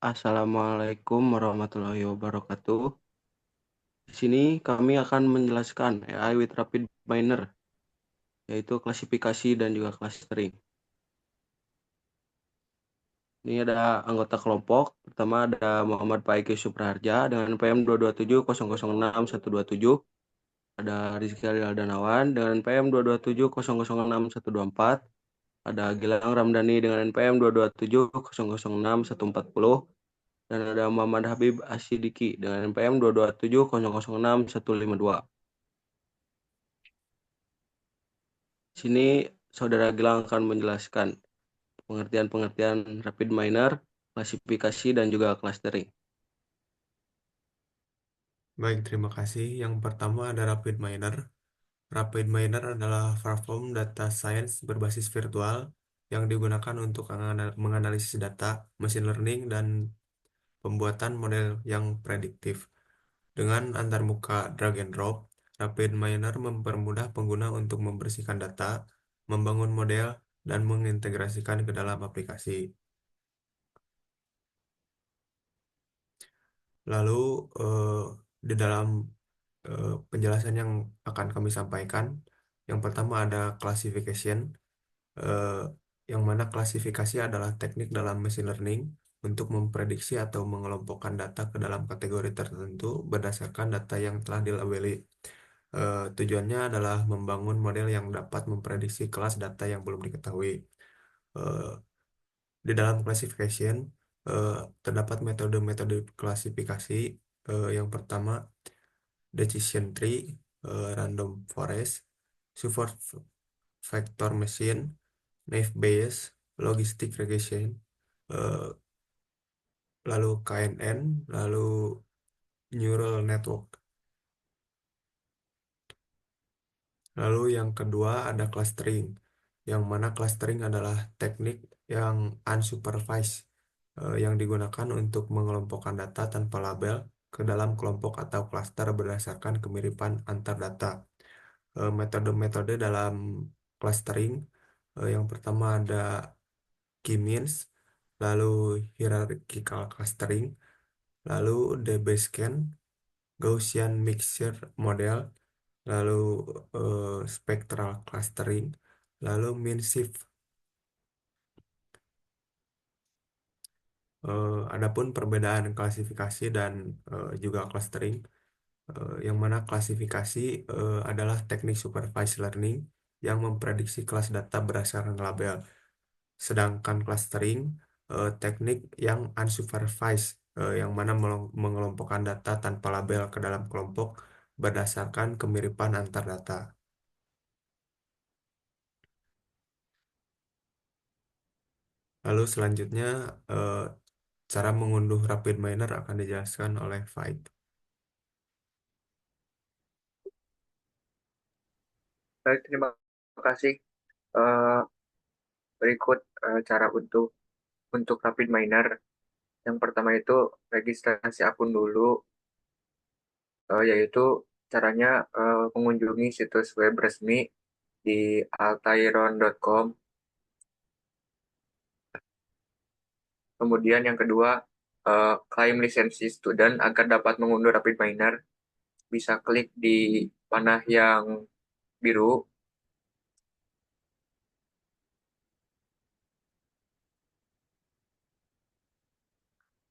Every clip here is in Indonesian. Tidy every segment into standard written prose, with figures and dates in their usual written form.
Assalamualaikum warahmatullahi wabarakatuh. Di sini kami akan menjelaskan AI with Rapid Miner, yaitu klasifikasi dan juga clustering. Ini ada anggota kelompok. Pertama ada Muhammad Paiki Supraharja dengan PM 227006127. Ada Rizky Aldanawan dengan PM 227006124. Ada Gilang Ramdhani dengan NPM 227006140. Dan ada Muhammad Habib Asidiki dengan NPM 227006152. Sini Saudara Gilang akan menjelaskan pengertian-pengertian rapid miner, klasifikasi, dan juga clustering. Baik, terima kasih. Yang pertama ada Rapid Miner. Rapid Miner adalah platform data science berbasis virtual yang digunakan untuk menganalisis data, machine learning, dan pembuatan model yang prediktif. Dengan antarmuka drag and drop, Rapid Miner mempermudah pengguna untuk membersihkan data, membangun model, dan mengintegrasikan ke dalam aplikasi. Lalu, di dalam penjelasan yang akan kami sampaikan, yang pertama ada classification, eh, yang mana klasifikasi adalah teknik dalam machine learning untuk memprediksi atau mengelompokkan data ke dalam kategori tertentu berdasarkan data yang telah dilabeli. Tujuannya adalah membangun model yang dapat memprediksi kelas data yang belum diketahui. Eh, di dalam classification, eh, terdapat metode-metode klasifikasi. Yang pertama, decision tree, random forest, support vector machine, naive Bayes, logistic regression, eh, lalu KNN, lalu neural network. Lalu yang kedua ada clustering, yang mana clustering adalah teknik yang unsupervised, yang digunakan untuk mengelompokkan data tanpa label ke dalam kelompok atau klaster berdasarkan kemiripan antar data. Metode-metode dalam clustering, yang pertama ada K-means, lalu hierarchical clustering, lalu DBSCAN, Gaussian mixture model, lalu spectral clustering, lalu mean shift. Adapun perbedaan klasifikasi dan juga clustering, yang mana klasifikasi adalah teknik supervised learning yang memprediksi kelas data berdasarkan label. Sedangkan clustering, teknik yang unsupervised, yang mana mengelompokkan data tanpa label ke dalam kelompok berdasarkan kemiripan antar data. Lalu selanjutnya, eh, cara mengunduh Rapid Miner akan dijelaskan oleh Faid. Baik, terima kasih. Eh, Berikut cara untuk Rapid Miner. Yang pertama itu registrasi akun dulu, yaitu caranya mengunjungi situs web resmi di altairon.com. Kemudian yang kedua, klaim lisensi student agar dapat mengunduh Rapid Miner. Bisa klik di panah yang biru.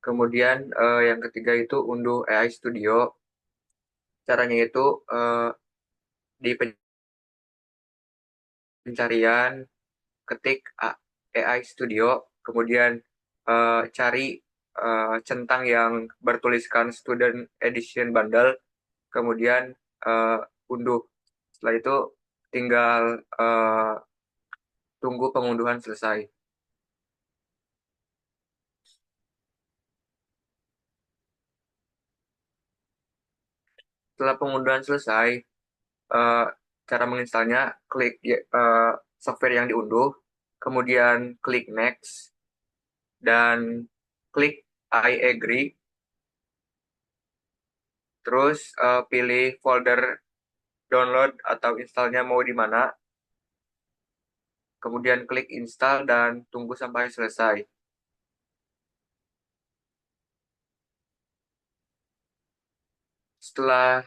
Kemudian yang ketiga itu unduh AI Studio. Caranya itu di pencarian ketik AI Studio, kemudian cari centang yang bertuliskan Student Edition Bundle, kemudian eh, unduh. Setelah itu tinggal tunggu pengunduhan selesai. Setelah pengunduhan selesai, eh, cara menginstalnya klik software yang diunduh, kemudian klik Next, dan klik I agree. Terus pilih folder download atau installnya mau di mana. Kemudian klik install dan tunggu sampai selesai. setelah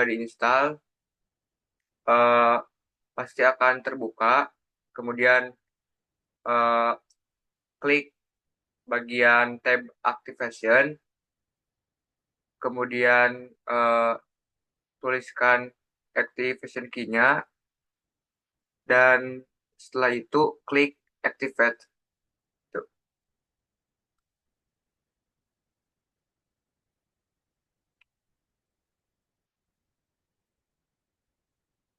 diinstal, eh, pasti akan terbuka. Kemudian eh, klik bagian tab Activation, kemudian eh, tuliskan Activation key-nya, dan setelah itu klik Activate. Tuh.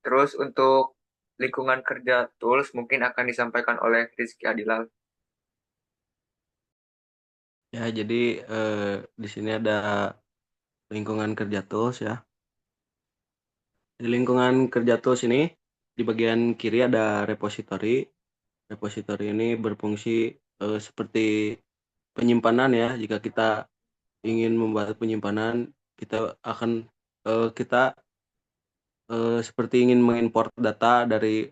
Terus untuk lingkungan kerja tools mungkin akan disampaikan oleh Rizky Adilal. Ya, jadi di sini ada lingkungan kerja tools ya. Di lingkungan kerja tools ini di bagian kiri ada repository. Repository ini berfungsi seperti penyimpanan ya. Jika kita ingin membuat penyimpanan, kita akan kita seperti ingin mengimport data dari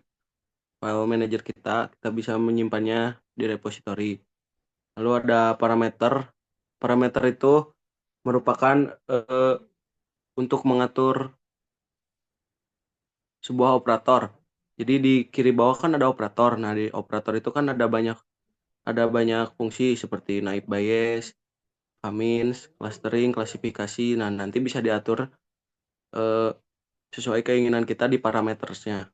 file manager kita bisa menyimpannya di repository. Lalu ada parameter. Parameter itu merupakan untuk mengatur sebuah operator. Jadi di kiri bawah kan ada operator. Nah, di operator itu kan ada banyak fungsi seperti naib bayes, kamins, clustering, klasifikasi. Nah, nanti bisa diatur eh, sesuai keinginan kita di parametersnya.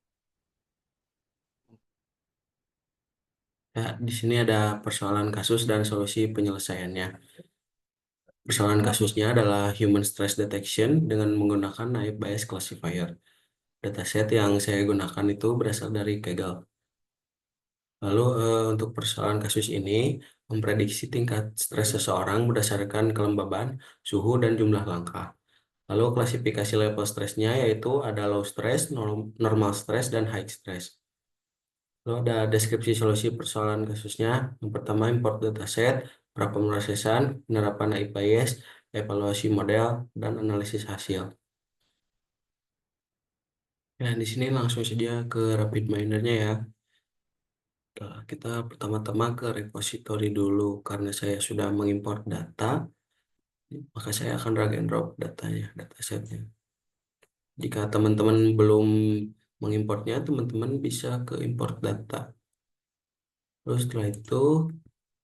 Ya, di sini ada persoalan kasus dan solusi penyelesaiannya. Persoalan kasusnya adalah human stress detection dengan menggunakan naib bayes classifier. Dataset yang saya gunakan itu berasal dari Kaggle. Lalu untuk persoalan kasus ini memprediksi tingkat stres seseorang berdasarkan kelembaban, suhu, dan jumlah langkah. Lalu klasifikasi level stresnya yaitu ada low stress, normal stress, dan high stress. Lalu ada deskripsi solusi persoalan kasusnya. Yang pertama import dataset, prapemrosesan, penerapan IPS, evaluasi model, dan analisis hasil. Ya, di sini langsung saja ke RapidMiner-nya ya. Nah, kita pertama-tama ke repository dulu karena saya sudah mengimport data, maka saya akan drag and drop datanya, datasetnya. Jika teman-teman belum mengimportnya, teman-teman bisa ke import data. Terus setelah itu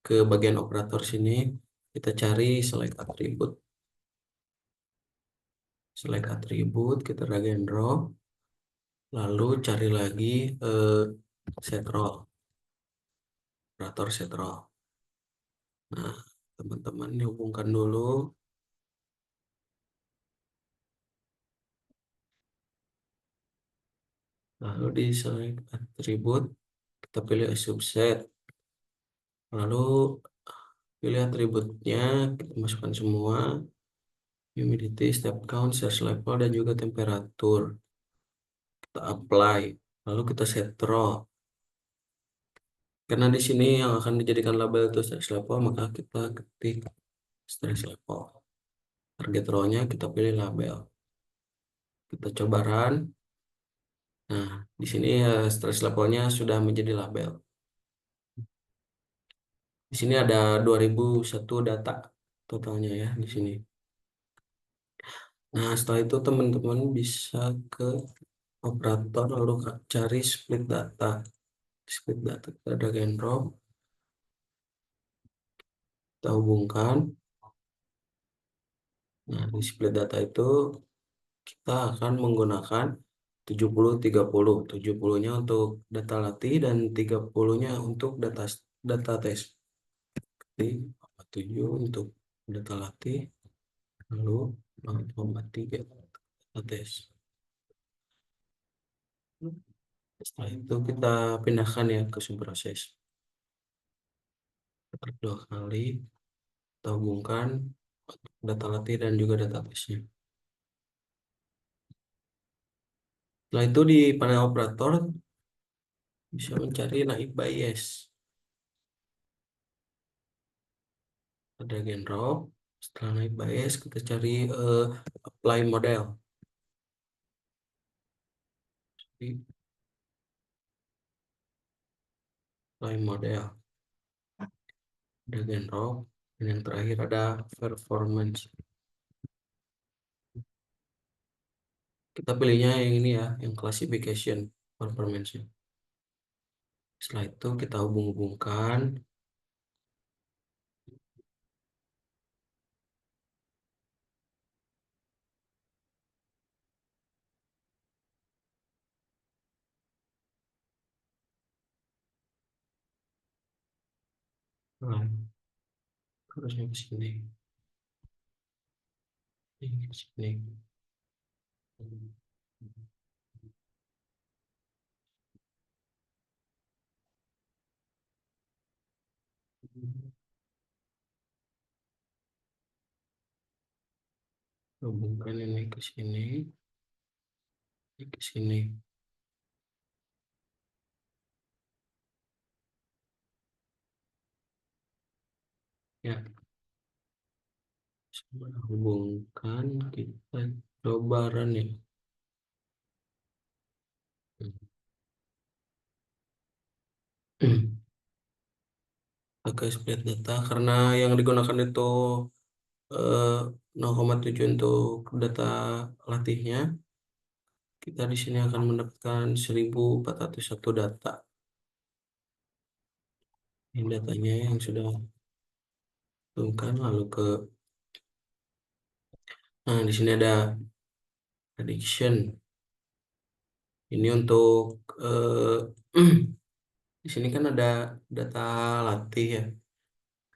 ke bagian operator sini kita cari select attribute. Select attribute, kita drag and drop. Lalu cari lagi set role, operator set role. Nah, teman-teman dihubungkan dulu. Lalu di select attribute kita pilih subset. Lalu pilih atributnya, kita masukkan semua. Humidity, step count, surge level, dan juga temperatur. Kita apply. Lalu kita set row. Karena di sini yang akan dijadikan label itu stress level, maka kita ketik stress level. Target row-nya kita pilih label. Kita coba run. Nah, di sini stress levelnya sudah menjadi label. Di sini ada 2001 data totalnya ya di sini. Nah, setelah itu teman-teman bisa ke operator lalu cari split data. Split data kita drag and drop. Kita hubungkan. Nah, di split data itu kita akan menggunakan 70-30. 70-nya untuk data latih dan 30-nya untuk data tes. Jadi 7 untuk data latih, lalu 0,3 data tes. Setelah itu kita pindahkan ya ke subproses. Dua kali kita hubungkan data latih dan juga data tesnya. Setelah itu di panel operator bisa mencari naib bayes. Drag and drop. Setelah naib bayes kita cari apply model. Jadi, apply model. Drag and drop. Dan yang terakhir ada performance. Kita pilihnya yang ini ya, yang classification performance-nya. Setelah itu kita hubung-hubungkan. Nah, harusnya ke sini. Ini ke sini. Hubungkan ini ke sini. Ini ke sini. Ya, coba hubungkan, kita coba run ya. Pakai split data karena yang digunakan itu 0,7 untuk data latihnya. Kita di sini akan mendapatkan 1401 data. Ini datanya yang sudah dihitungkan, lalu ke nah di sini ada prediction. Ini untuk di sini kan ada data latih ya.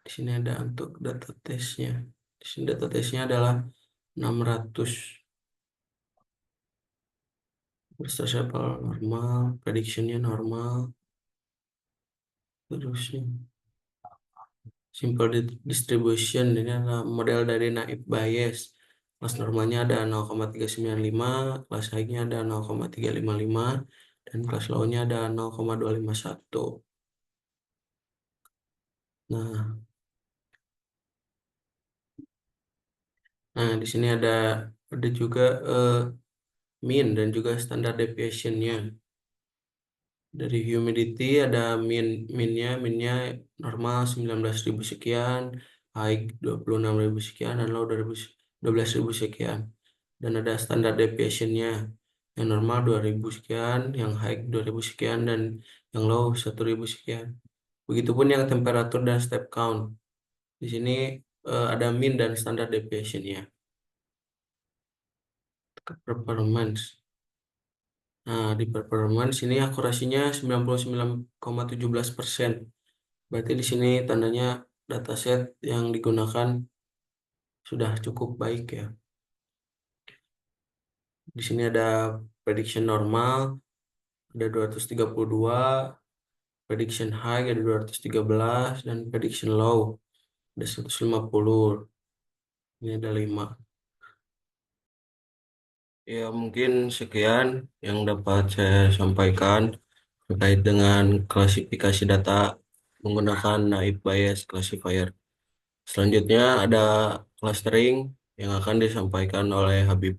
Di sini ada untuk data tesnya. Di sini data tesnya adalah 600. Bursa sampel normal, predictionnya normal, terusnya simple distribution, ini adalah model dari Naive Bayes. Kelas normalnya ada 0,395, kelas high-nya ada 0,355, dan kelas low-nya ada 0,251. Nah, di sini ada juga mean dan juga standard deviation-nya. Dari humidity ada minnya normal 19.000 sekian, high 26.000 sekian, dan low 12.000 sekian. Dan ada standard deviation-nya, yang normal 2.000 sekian, yang high 2.000 sekian, dan yang low 1.000 sekian. Begitupun yang temperatur dan step count. Di sini ada min dan standard deviation-nya. Performance. Nah, di performance ini akurasinya 99,17%. Berarti di sini tandanya dataset yang digunakan sudah cukup baik ya. Di sini ada prediction normal, ada 232, prediction high ada 213, dan prediction low ada 150. Ini ada 5. Ya, mungkin sekian yang dapat saya sampaikan terkait dengan klasifikasi data menggunakan Naive Bayes Classifier. Selanjutnya ada clustering yang akan disampaikan oleh Habib.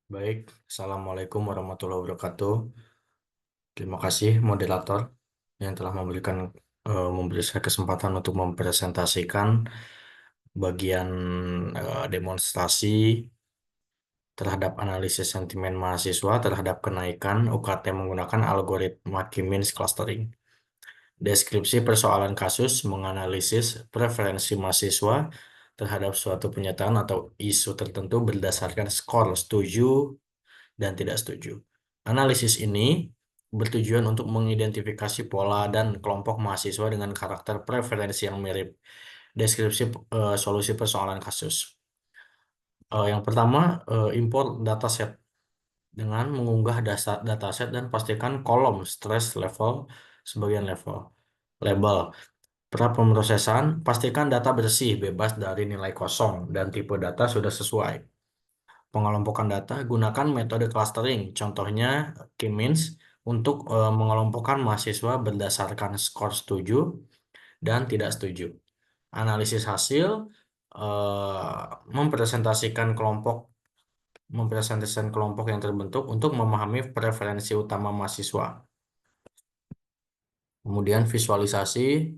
Baik, Assalamualaikum warahmatullahi wabarakatuh. Terima kasih moderator yang telah memberi saya kesempatan untuk mempresentasikan bagian demonstrasi terhadap analisis sentimen mahasiswa terhadap kenaikan UKT menggunakan algoritma K-means clustering. Deskripsi persoalan kasus menganalisis preferensi mahasiswa terhadap suatu pernyataan atau isu tertentu berdasarkan skor setuju dan tidak setuju. Analisis ini bertujuan untuk mengidentifikasi pola dan kelompok mahasiswa dengan karakter preferensi yang mirip. Deskripsi solusi persoalan kasus. Yang pertama, import dataset dengan mengunggah dataset dan pastikan kolom stress level sebagian level. Label. Pra-pemrosesan, pastikan data bersih, bebas dari nilai kosong, dan tipe data sudah sesuai. Pengelompokan data, gunakan metode clustering, contohnya K-means, untuk mengelompokkan mahasiswa berdasarkan skor setuju dan tidak setuju. Analisis hasil, eh, mempresentasikan kelompok yang terbentuk untuk memahami preferensi utama mahasiswa. Kemudian visualisasi,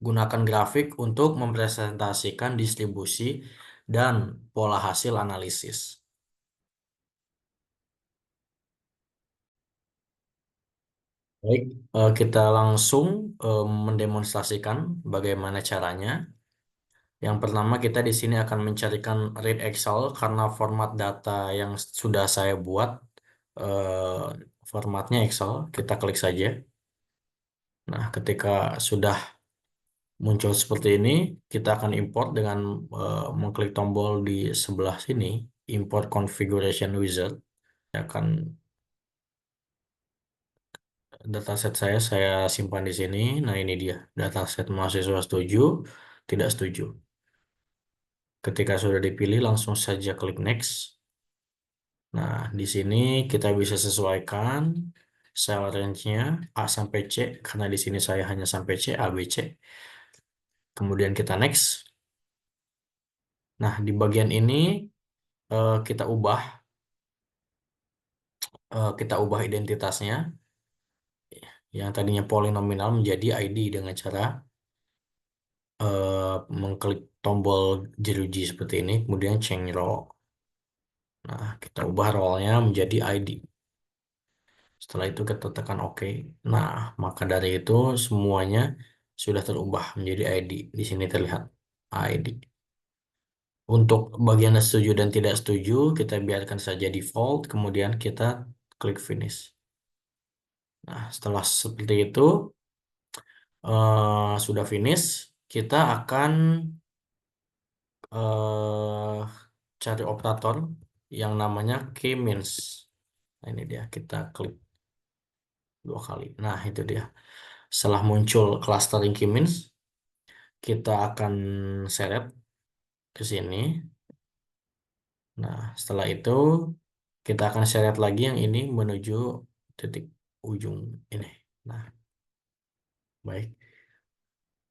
gunakan grafik untuk mempresentasikan distribusi dan pola hasil analisis. Baik, kita langsung mendemonstrasikan bagaimana caranya. Yang pertama kita di sini akan mencarikan read Excel karena format data yang sudah saya buat eh, formatnya Excel. Kita klik saja. Nah, ketika sudah muncul seperti ini, kita akan import dengan mengklik tombol di sebelah sini, import configuration wizard. Saya akan dataset saya simpan di sini. Nah, ini dia dataset mahasiswa setuju, tidak setuju. Ketika sudah dipilih, langsung saja klik next. Nah, di sini kita bisa sesuaikan cell range-nya A sampai C, karena di sini saya hanya sampai C, A, B, C. Kemudian kita next. Nah, di bagian ini kita ubah identitasnya yang tadinya polinominal menjadi ID dengan cara mengklik tombol jeruji seperti ini, kemudian change role. Nah, kita ubah role-nya menjadi ID. Setelah itu kita tekan OK. Nah, maka dari itu semuanya sudah terubah menjadi ID. Di sini terlihat ID. Untuk bagian setuju dan tidak setuju, kita biarkan saja default, kemudian kita klik finish. Nah, setelah seperti itu, sudah finish, kita akan eh, cari operator yang namanya k-means. Nah, ini dia, kita klik 2 kali. Nah, itu dia. Setelah muncul clustering k-means, kita akan seret ke sini. Nah, setelah itu kita akan seret lagi yang ini menuju titik ujung ini. Nah, baik.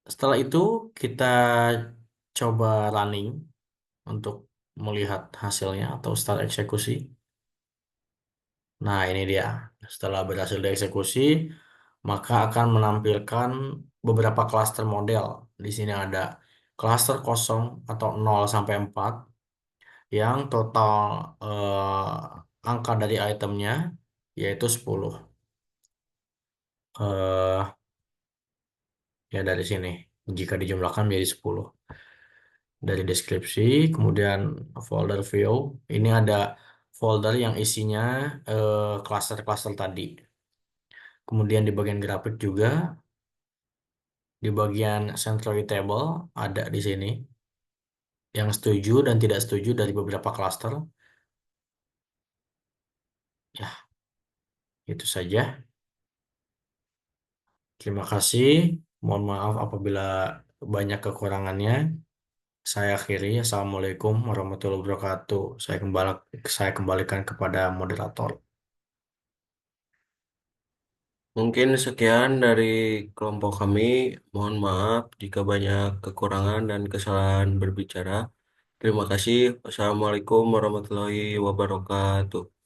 Setelah itu kita coba running untuk melihat hasilnya atau start eksekusi. Nah, ini dia. Setelah berhasil dieksekusi, maka akan menampilkan beberapa klaster model. Di sini ada klaster kosong atau 0 sampai 4 yang total angka dari itemnya yaitu 10. Eh, ya dari sini jika dijumlahkan menjadi 10. Dari deskripsi, kemudian folder view, ini ada folder yang isinya klaster-klaster tadi. Kemudian di bagian grafik juga, di bagian centroid table ada di sini yang setuju dan tidak setuju dari beberapa klaster. Ya, itu saja. Terima kasih. Mohon maaf apabila banyak kekurangannya. Saya akhiri. Assalamualaikum warahmatullahi wabarakatuh. Saya kembalikan kepada moderator. Mungkin sekian dari kelompok kami. Mohon maaf jika banyak kekurangan dan kesalahan berbicara. Terima kasih. Wassalamualaikum warahmatullahi wabarakatuh.